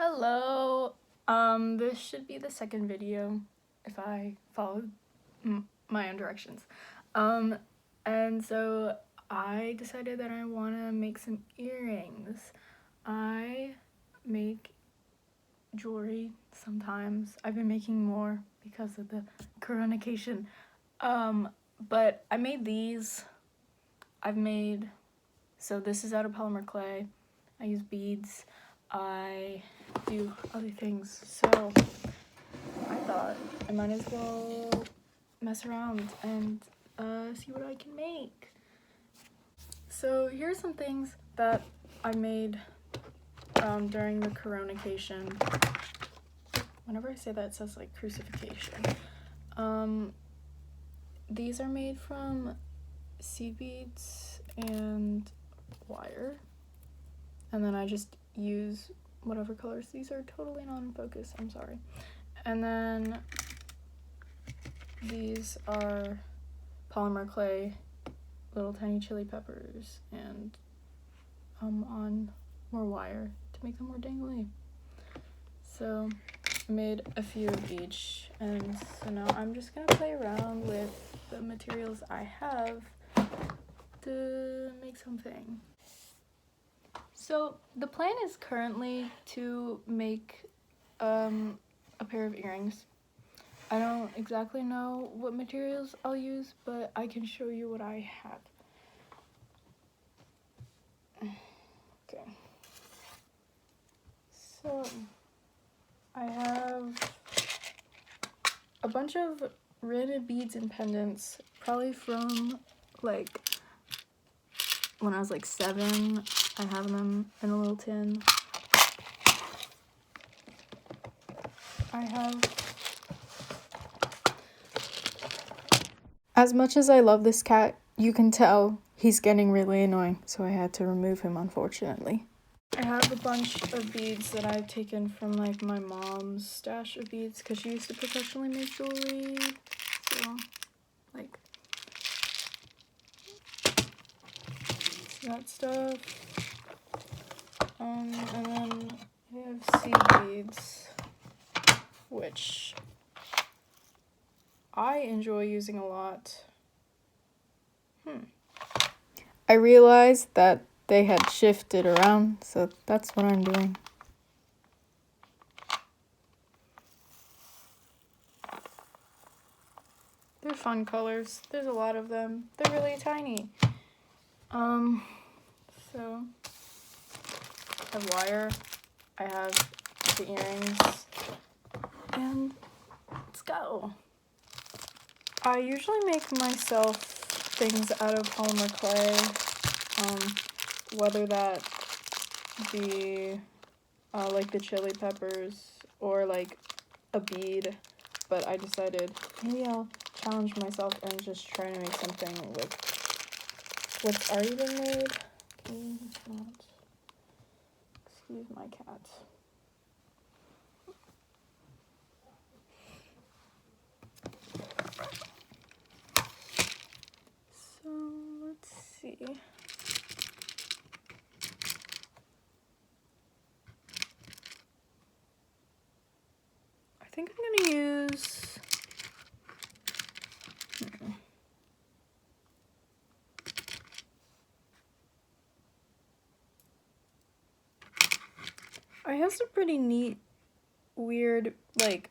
Hello. This should be the second video if I followed my own directions. And so I decided that I want to make some earrings. I make jewelry sometimes. I've been making more because of the coronation. But I made these. So this is out of polymer clay. I use beads. I do other things, so I thought I might as well mess around and see what I can make. So here's some things that I made during the coronation. Whenever I say that, it says like crucifixion. These are made from seed beads and wire, and then I just use whatever colors. These are totally not in focus, I'm sorry. And then these are polymer clay, little tiny chili peppers, and on more wire to make them more dangly. So I made a few of each, and so now I'm just gonna play around with the materials I have to make something. So the plan is currently to make a pair of earrings. I don't exactly know what materials I'll use, but I can show you what I have. Okay. So I have a bunch of random beads and pendants, probably from like when I was like 7. I have them in a little tin. I have, as much as I love this cat, you can tell he's getting really annoying, so I had to remove him, unfortunately. I have a bunch of beads that I've taken from like my mom's stash of beads because she used to professionally make jewelry. So like that stuff. And then I have seed beads, which I enjoy using a lot. I realized that they had shifted around, so that's what I'm doing. They're fun colors. There's a lot of them. They're really tiny. So I have wire. I have the earrings. And let's go. I usually make myself things out of polymer clay, whether that be like the chili peppers or like a bead, but I decided maybe I'll challenge myself and just try to make something with what's already been made. Excuse my cat. So let's see. I think I'm gonna use I have some pretty neat, weird, like,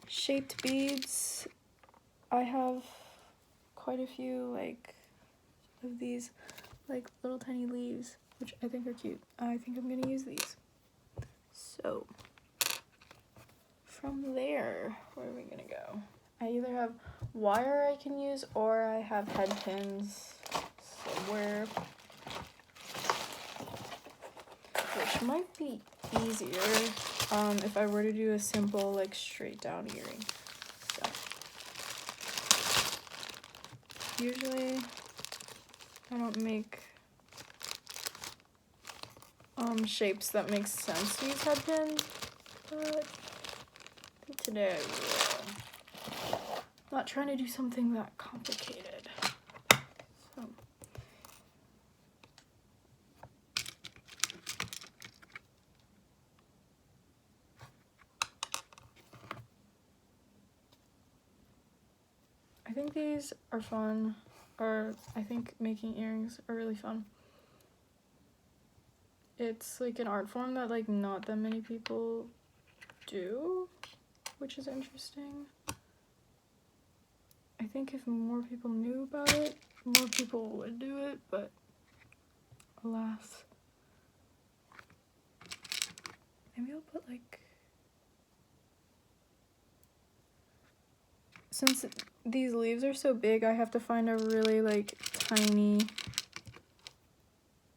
shaped beads. I have quite a few, like, of these, like, little tiny leaves, which I think are cute. I think I'm gonna use these. So, from there, where are we gonna go? I either have wire I can use, or I have head pins somewhere, which might be easier if I were to do a simple, like, straight down earring. So usually I don't make shapes that make sense to use head pins, but I think today I will. I'm not trying to do something that complicated. So think these are fun, or I think making earrings are really fun. It's like an art form that like not that many people do, which is interesting. I think if more people knew about it, more people would do it, but alas. Maybe I'll put like, since these leaves are so big, I have to find a really like tiny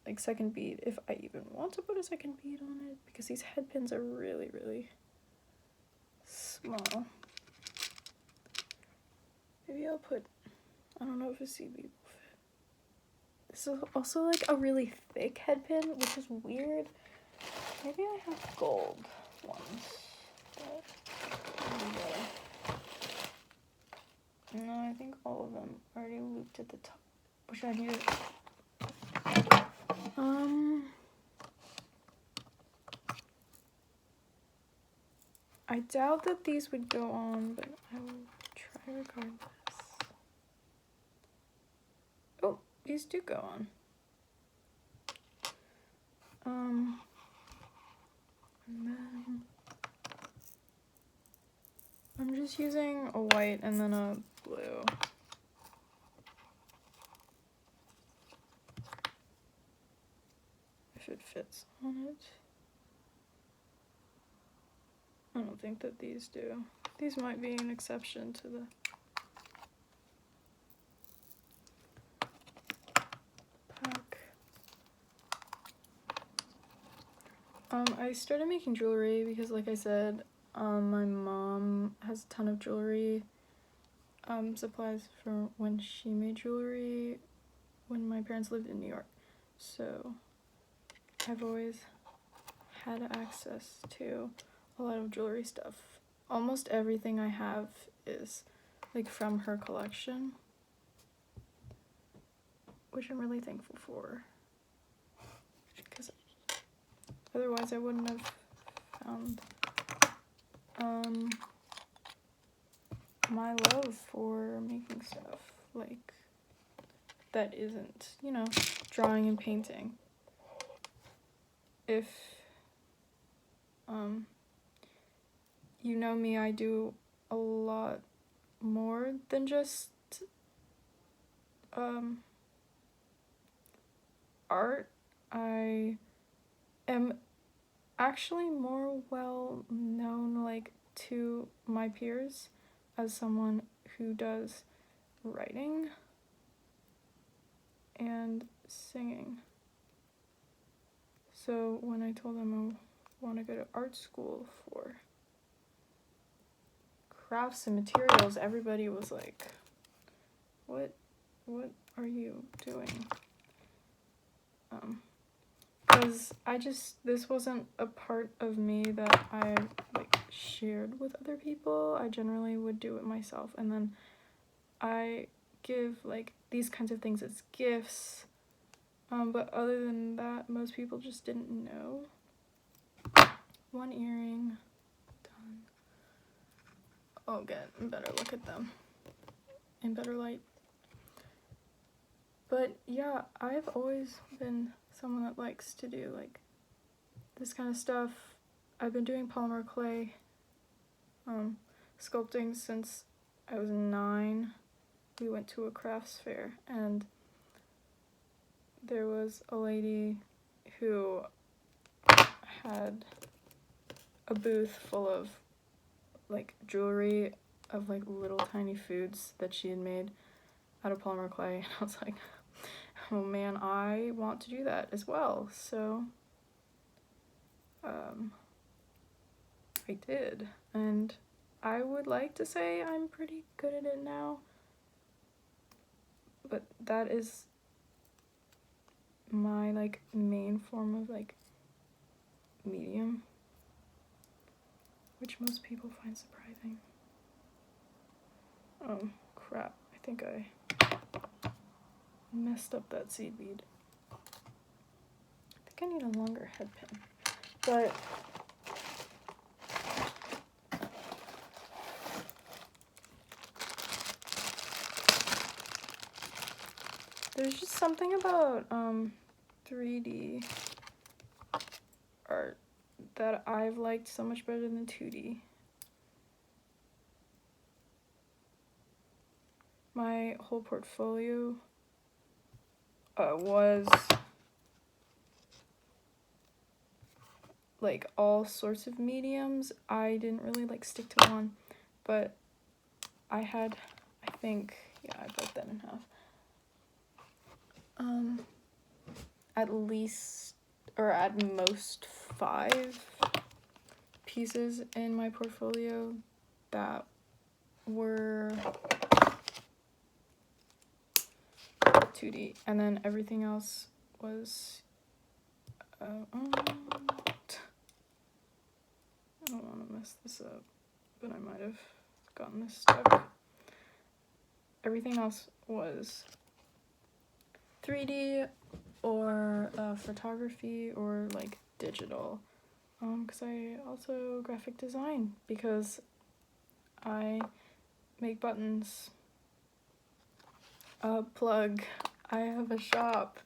like second bead, if I even want to put a second bead on it, because these head pins are really, really small. Maybe I'll put, I don't know if a seed bead will fit. This is also like a really thick head pin, which is weird. Maybe I have gold ones. No, I think all of them already looped at the top. Which I need to... I doubt that these would go on, but I will try regardless. Oh, these do go on. And then I'm just using a white and then a blue. If it fits on it. I don't think that these do. These might be an exception to the pack. I started making jewelry because, like I said, my mom has a ton of jewelry supplies for when she made jewelry when my parents lived in New York. So I've always had access to a lot of jewelry stuff. Almost everything I have is like from her collection, which I'm really thankful for, because otherwise I wouldn't have found my love for making stuff like that isn't, you know, drawing and painting. If you know me, I do a lot more than just art. I am actually more well known like to my peers as someone who does writing and singing. So when I told them I want to go to art school for crafts and materials, everybody was like, what are you doing? Because this wasn't a part of me that I like shared with other people. I generally would do it myself, and then I give like these kinds of things as gifts, but other than that, most people just didn't know. One earring done. Oh, good. Better look at them in better light. But yeah, I've always been someone that likes to do like this kind of stuff. I've been doing polymer clay sculpting since I was 9. We went to a crafts fair and there was a lady who had a booth full of like jewelry of like little tiny foods that she had made out of polymer clay, and I was like, oh man, I want to do that as well. So I did, and I would like to say I'm pretty good at it now, but that is my like main form of like medium, which most people find surprising. Oh crap, I think I messed up that seed bead. I think I need a longer head pin, but there's just something about 3D art that I've liked so much better than 2D. My whole portfolio was like all sorts of mediums. I didn't really like stick to one, but I had, I think, yeah, I broke that in half. At least, or at most 5 pieces in my portfolio that were 2D, and then everything else was I don't want to mess this up, but I might have gotten this stuck. Everything else was 3D or photography or like digital, because I also graphic design, because I make buttons. Plug, I have a shop,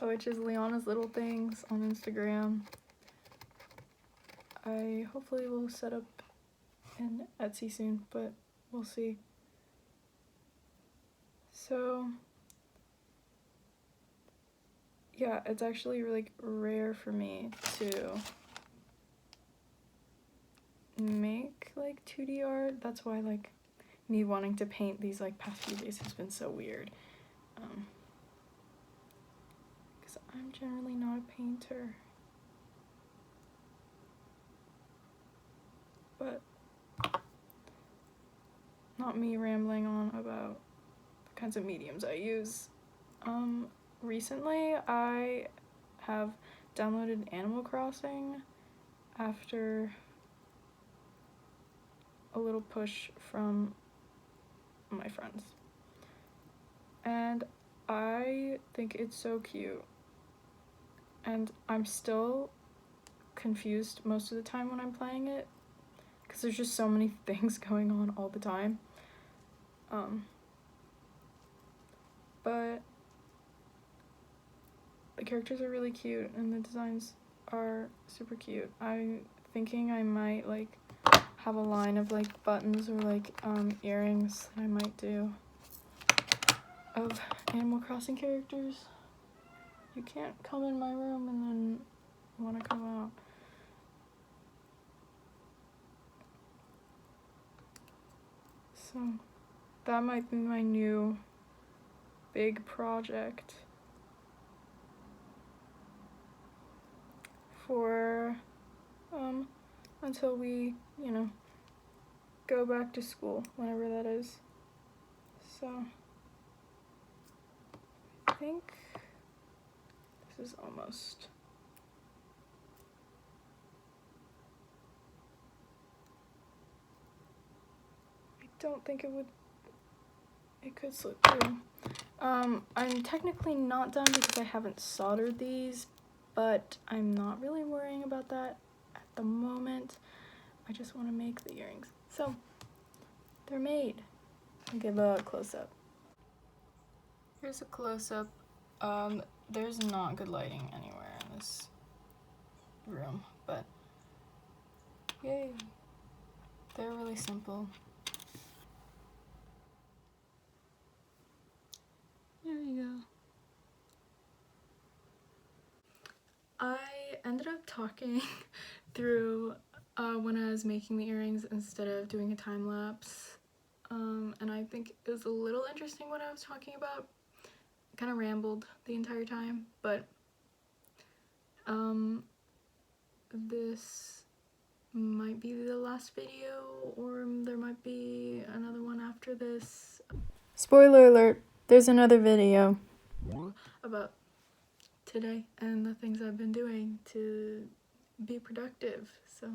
which is Liana's Little Things on Instagram. I hopefully will set up an Etsy soon, but we'll see. So yeah, it's actually really rare for me to make like 2D art. That's why like me wanting to paint these like past few days has been so weird, because I'm generally not a painter. But not me rambling on about the kinds of mediums I use. Recently I have downloaded Animal Crossing after a little push from my friends, and I think it's so cute, and I'm still confused most of the time when I'm playing it because there's just so many things going on all the time. But the characters are really cute and the designs are super cute. I'm thinking I might like have a line of like buttons or like earrings that I might do of Animal Crossing characters. You can't come in my room and then want to come out. So that might be my new big project for until we, you know, go back to school, whenever that is. So I think this is almost. I don't think it could slip through. I'm technically not done because I haven't soldered these, but I'm not really worrying about that at the moment. I just want to make the earrings. So they're made. I'll give a close-up. Here's a close-up. There's not good lighting anywhere in this room, but yay. They're really simple. There you go. I ended up talking through when I was making the earrings instead of doing a time lapse. And I think it was a little interesting what I was talking about. I kind of rambled the entire time, but this might be the last video, or there might be another one after this. Spoiler alert, there's another video about today and the things I've been doing to be productive, so